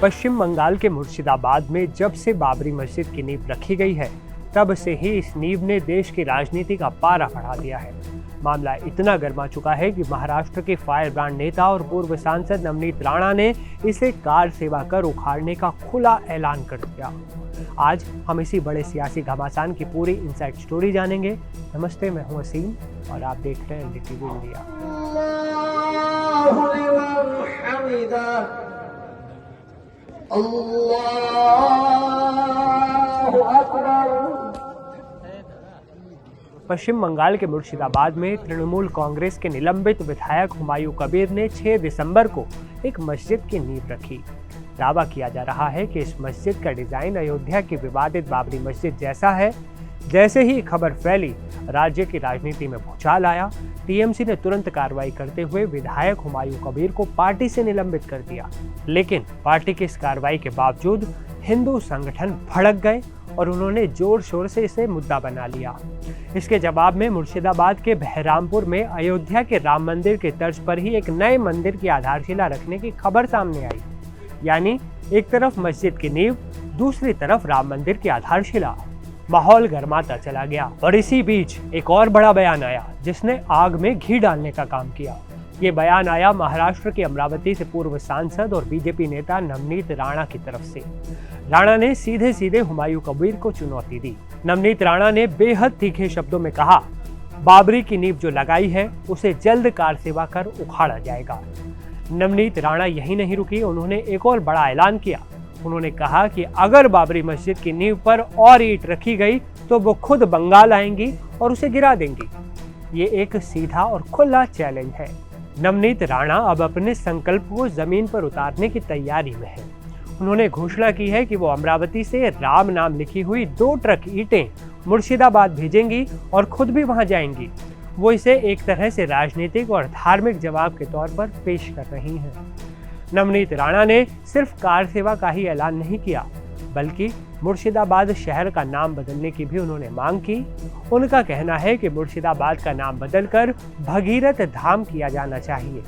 पश्चिम बंगाल के मुर्शिदाबाद में जब से बाबरी मस्जिद की नींव रखी गई है, तब से ही इस नींव ने देश की राजनीति का पारा बढ़ा दिया है। मामला इतना गर्मा चुका है कि महाराष्ट्र के फायर ब्रांड नेता और पूर्व सांसद नवनीत राणा ने इसे कार सेवा कर उखाड़ने का खुला ऐलान कर दिया। आज हम इसी बड़े सियासी घमासान की पूरी इनसाइड स्टोरी जानेंगे। नमस्ते, मैं हूं वसीम और आप देख रहे हैं एनडीटीवी इंडिया। पश्चिम बंगाल के मुर्शिदाबाद में तृणमूल कांग्रेस के निलंबित विधायक हुमायूं कबीर ने 6 दिसंबर को एक मस्जिद की नींव रखी। दावा किया जा रहा है कि इस मस्जिद का डिजाइन अयोध्या की विवादित बाबरी मस्जिद जैसा है। जैसे ही खबर फैली, राज्य की राजनीति में भूचाल आया। टीएमसी ने तुरंत कार्रवाई करते हुए विधायक हुमायूं कबीर को पार्टी से निलंबित कर दिया। लेकिन पार्टी की इस कार्रवाई के बावजूद हिंदू संगठन भड़क गए और उन्होंने जोर शोर से इसे मुद्दा बना लिया। इसके जवाब में मुर्शिदाबाद के बहरामपुर में अयोध्या के राम मंदिर के तर्ज पर ही एक नए मंदिर की आधारशिला रखने की खबर सामने आई। यानी एक तरफ मस्जिद की नींव, दूसरी तरफ राम मंदिर की आधारशिला। माहौल गर्माता चला गया और इसी बीच एक और बड़ा बयान आया जिसने आग में घी डालने का काम किया। ये बयान आया महाराष्ट्र के अमरावती से पूर्व सांसद और बीजेपी नेता नवनीत राणा की तरफ से। राणा ने सीधे सीधे हुमायूं कबीर को चुनौती दी। नवनीत राणा ने बेहद तीखे शब्दों में कहा, बाबरी की नींव जो लगाई है उसे जल्द कार सेवा कर उखाड़ा जाएगा। नवनीत राणा यही नहीं रुकी, उन्होंने एक और बड़ा ऐलान किया। उन्होंने कहा कि अगर बाबरी मस्जिद की नींव पर और ईंट रखी गई तो वो खुद बंगाल आएंगी और उसे गिरा देंगी। ये एक सीधा और खुला चैलेंज है। नवनीत राणा अब अपने संकल्प को जमीन पर उतारने की तैयारी में है। उन्होंने घोषणा की है कि वो अमरावती से राम नाम लिखी हुई 2 ट्रक ईंटें मुर्शिदाबाद भेजेंगी और खुद भी वहां जाएंगी। वो इसे एक तरह से राजनीतिक और धार्मिक जवाब के तौर पर पेश कर रही हैं। नवनीत राणा ने सिर्फ कार सेवा का ही ऐलान नहीं किया, बल्कि मुर्शिदाबाद शहर का नाम बदलने की भी उन्होंने मांग की। उनका कहना है कि मुर्शिदाबाद का नाम बदलकर भगीरथ धाम किया जाना चाहिए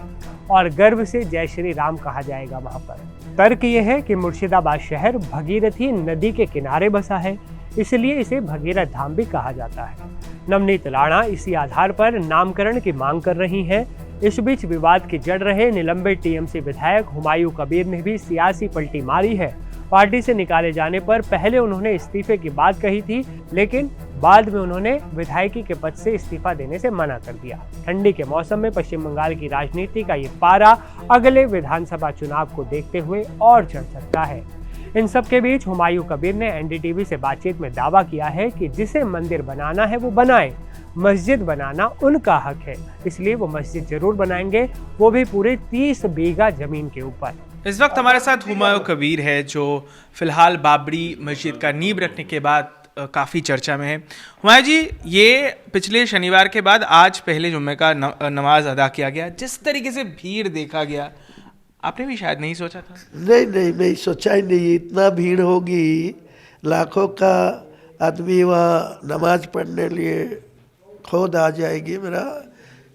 और गर्व से जय श्री राम कहा जाएगा वहां पर। तर्क ये है कि मुर्शिदाबाद शहर भगीरथी नदी के किनारे बसा है, इसलिए इसे भगीरथ धाम भी कहा जाता है। नवनीत राणा इसी आधार पर नामकरण की मांग कर रही हैं। इस बीच विवाद की जड़ रहे निलंबित टीएमसी विधायक हुमायूं कबीर ने भी सियासी पलटी मारी है। पार्टी से निकाले जाने पर पहले उन्होंने इस्तीफे की बात कही थी, लेकिन बाद में उन्होंने विधायकी के पद से इस्तीफा देने से मना कर दिया। ठंडी के मौसम में पश्चिम बंगाल की राजनीति का ये पारा अगले विधानसभा चुनाव को देखते हुए और चढ़ सकता है। इन सब के बीच हुमायूं कबीर ने एनडीटीवी से बातचीत में दावा किया है कि जिसे मंदिर बनाना है वो बनाए, मस्जिद बनाना उनका हक है, इसलिए वो मस्जिद जरूर बनाएंगे, वो भी पूरे 30 बीघा जमीन के ऊपर। इस वक्त हमारे साथ हुमायूं कबीर है, जो फिलहाल बाबरी मस्जिद का नींव रखने के बाद काफ़ी चर्चा में है। हुमायूं जी, ये पिछले शनिवार के बाद आज पहले जुम्मे का नमाज अदा किया गया। जिस तरीके से भीड़ देखा गया, आपने भी शायद नहीं सोचा था? नहीं, मैं सोचा ही नहीं इतना भीड़ होगी। लाखों का आदमी वहाँ नमाज पढ़ने लिए खुद आ जाएगी। मेरा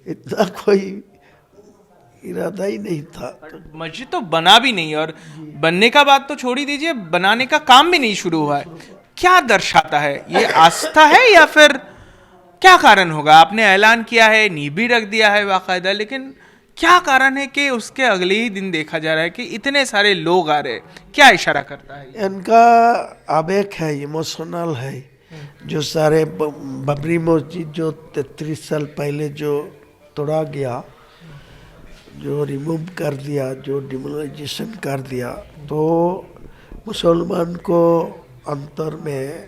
इतना कोई इरादा ही नहीं था। मस्जिद तो बना भी नहीं, और बनने का बात तो छोड़ ही दीजिए, बनाने का काम भी नहीं शुरू हुआ है। क्या दर्शाता है? ये आस्था है या फिर क्या कारण होगा? आपने ऐलान किया है, नींव भी रख दिया है बाकायदा, लेकिन क्या कारण है कि उसके अगले ही दिन देखा जा रहा है कि इतने सारे लोग आ रहे हैं? क्या इशारा करता है? इनका आवेग है, इमोशनल है। जो सारे बाबरी मस्जिद जो 33 साल पहले जो तोड़ा गया, जो रिमूव कर दिया, जो डिमोलाइजेशन कर दिया, तो मुसलमान को अंतर में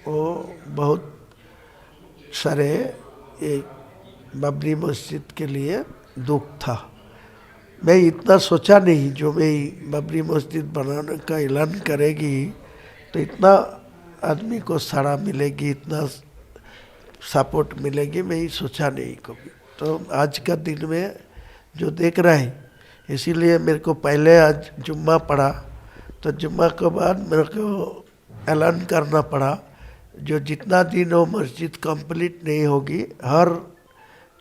वो बहुत सारे बाबरी मस्जिद के लिए दुख था। मैं इतना सोचा नहीं, जो मैं बाबरी मस्जिद बनाने का ऐलान करेगी तो इतना आदमी को साड़ा मिलेगी, इतना सपोर्ट मिलेगी, मैं ही सोचा नहीं कभी। तो आज का दिन में जो देख रहे हैं, इसीलिए मेरे को पहले आज जुम्मा पड़ा, तो जुम्मा के बाद मेरे को ऐलान करना पड़ा, जो जितना दिन वो मस्जिद कंप्लीट नहीं होगी, हर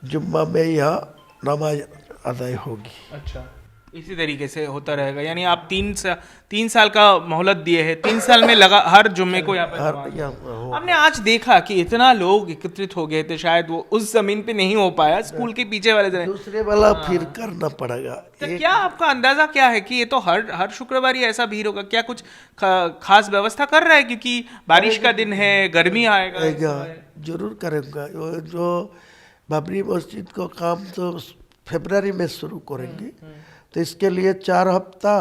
जुम्मा में यहाँ नमाज अदा होगी। अच्छा, इसी तरीके से होता रहेगा, यानी आप 3 साल का मोहलत दिए हैं, 3 साल में लगा हर जुम्मे को यहाँ पर करवाना। हमने आज देखा कि इतना लोग एकत्रित हो गए थे, शायद वो उस जमीन पे नहीं हो पाया, स्कूल के पीछे वाले जमीन। दूसरे वाला फिर करना पड़ेगा। तो क्या आपका अंदाजा क्या है कि ये तो हर शुक्रवार ही ऐसा भीड़ होगा? क्या कुछ खास व्यवस्था कर रहा है, क्योंकि बारिश का दिन है, गर्मी आएगा? जरूर करेंगे। जो बाबरी मस्जिद को काम तो फरवरी में शुरू करेंगे, तो इसके लिए 4 हफ्ता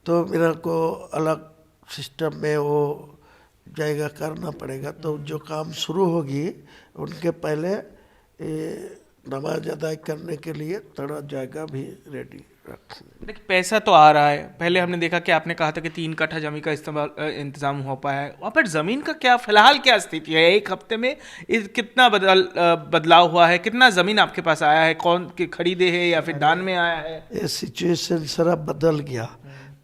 तो मेरा को अलग सिस्टम में वो जाएगा करना पड़ेगा। तो जो काम शुरू होगी उनके पहले नमाज अदा करने के लिए थोड़ा जगह भी रेडी रखेंगे। देखिए, पैसा तो आ रहा है। पहले हमने देखा कि आपने कहा था कि 3 कट्ठा जमीन का इंतजाम हो पाया है। वहाँ पर जमीन का क्या फिलहाल क्या स्थिति है? 1 हफ्ते में कितना बदलाव हुआ है? कितना जमीन आपके पास आया है? कौन खरीदे है या फिर दान में आया है? ये सिचुएशन सारा बदल गया।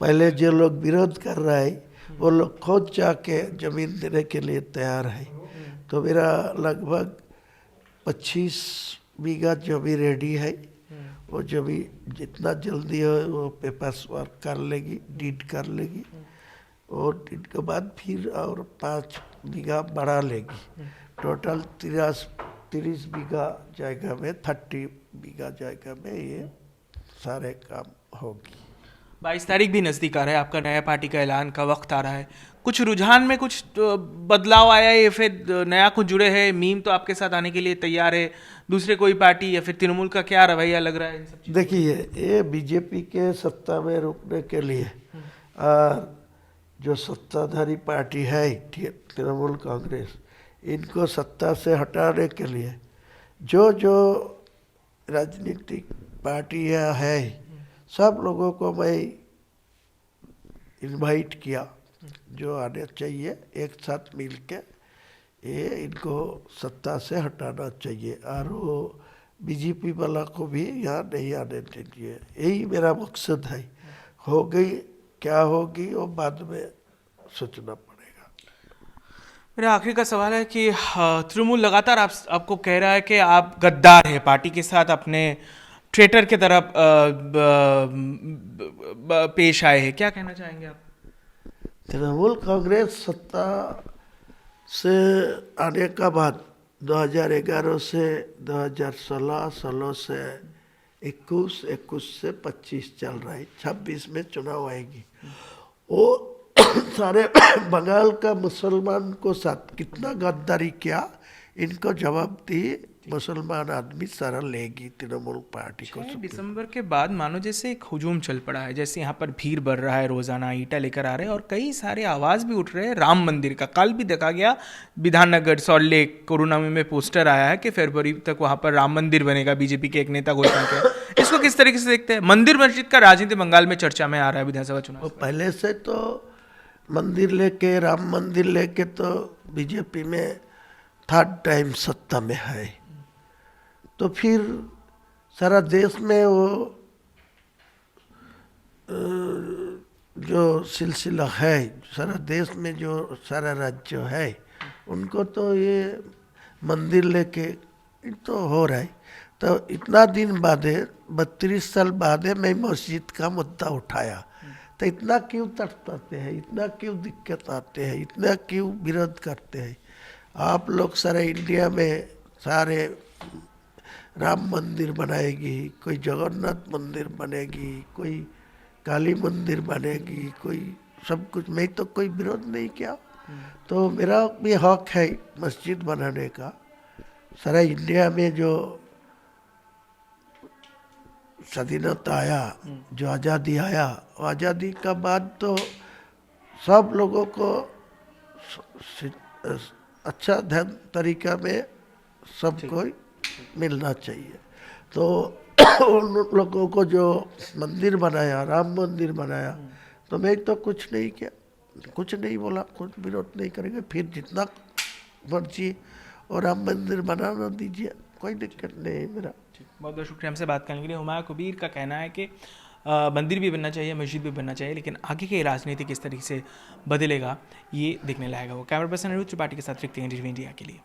पहले जो लोग विरोध कर रहे हैं वो लोग खुद जाके जमीन देने के लिए तैयार है। तो मेरा लगभग 25 बीघा जो भी रेडी है, वो जो भी जितना जल्दी हो वो पेपर्स वर्क कर लेगी, डीड कर लेगी, और डीड के बाद फिर और 5 बीघा बढ़ा लेगी। टोटल 30 बीघा जगह में 30 बीघा जगह में ये सारे काम होगी। 22 तारीख भी नज़दीक आ रहा है, आपका नया पार्टी का ऐलान का वक्त आ रहा है। कुछ रुझान में कुछ बदलाव आया है या फिर नया कुछ जुड़े हैं? मीम तो आपके साथ आने के लिए तैयार है, दूसरे कोई पार्टी या फिर तृणमूल का क्या रवैया लग रहा है इन सब? देखिए, ये बीजेपी के सत्ता में रुकने के लिए और जो सत्ताधारी पार्टी है तृणमूल कांग्रेस, इनको सत्ता से हटाने के लिए जो जो राजनीतिक पार्टियां है सब लोगों को मैं इनवाइट किया, जो आने चाहिए एक साथ मिल के ये इनको सत्ता से हटाना चाहिए, और वो बीजेपी वाला को भी यहाँ नहीं आने चाहिए। यही मेरा मकसद है। हो गई क्या होगी वो बाद में सोचना पड़ेगा। मेरा आखिरी का सवाल है कि तृणमूल लगातार आपको कह रहा है कि आप गद्दार है, पार्टी के साथ अपने ट्रेटर के तरफ पेश आए हैं, क्या कहना चाहेंगे आप? तृणमूल कांग्रेस सत्ता से आने का बाद 2011 से 2016, 16 से 21, 21 से 25 चल रहा है, 26 में चुनाव आएगी। वो सारे बंगाल का मुसलमान को साथ कितना गद्दारी किया, इनको जवाब दी मुसलमान आदमी सारा लेगी तृणमूल पार्टी को। 6 दिसंबर के बाद मानो जैसे एक हुजूम चल पड़ा है, जैसे यहाँ पर भीड़ बढ़ रहा है, रोजाना ईंटा लेकर आ रहे हैं और कई सारे आवाज़ भी उठ रहे हैं राम मंदिर का। कल भी देखा गया विधाननगर, सॉल्ट लेक, कोरोनामी में पोस्टर आया है कि फरवरी तक वहाँ पर राम मंदिर बनेगा, बीजेपी के एक नेता घोषणा किया। इसको किस तरीके से देखते हैं? मंदिर मस्जिद का राजनीति बंगाल में चर्चा में आ रहा है विधानसभा चुनाव। पहले से तो मंदिर लेके, राम मंदिर लेके तो बीजेपी में 3rd टाइम सत्ता में है, तो फिर सारा देश में वो जो सिलसिला है, सारा देश में जो सारा राज्य है उनको तो ये मंदिर लेके तो हो रहा है। तो इतना दिन बाद 32 साल बाद मैं मस्जिद का मुद्दा उठाया, तो इतना क्यों तड़पाते हैं, इतना क्यों दिक्कत आते हैं, इतना क्यों विरोध करते हैं? आप लोग सारे इंडिया में सारे राम मंदिर बनाएगी, कोई जगन्नाथ मंदिर बनेगी, कोई काली मंदिर बनेगी, कोई सब कुछ, मैं तो कोई विरोध नहीं किया। तो मेरा भी हक है मस्जिद बनाने का। सारा इंडिया में जो स्वाधीनता आया, जो आज़ादी आया, आज़ादी का बाद तो सब लोगों को अच्छा तरीका में सबको मिलना चाहिए। तो उन लोगों को जो मंदिर बनाया, राम मंदिर बनाया, तो मैं तो कुछ नहीं किया, कुछ नहीं बोला, कुछ विरोध नहीं करेंगे। फिर जितना मर्जी और राम मंदिर बनाना दीजिए, कोई दिक्कत नहीं है मेरा। बहुत बहुत शुक्रिया हमसे बात करने के लिए। हुमायूं कबीर का कहना है कि मंदिर भी बनना चाहिए, मस्जिद भी बनना चाहिए, लेकिन आगे की राजनीति किस तरीके से बदलेगा ये देखने लायक है। वो कैमरा पर्सन त्रिपाठी के साथ रिक्ति इंडिया के लिए।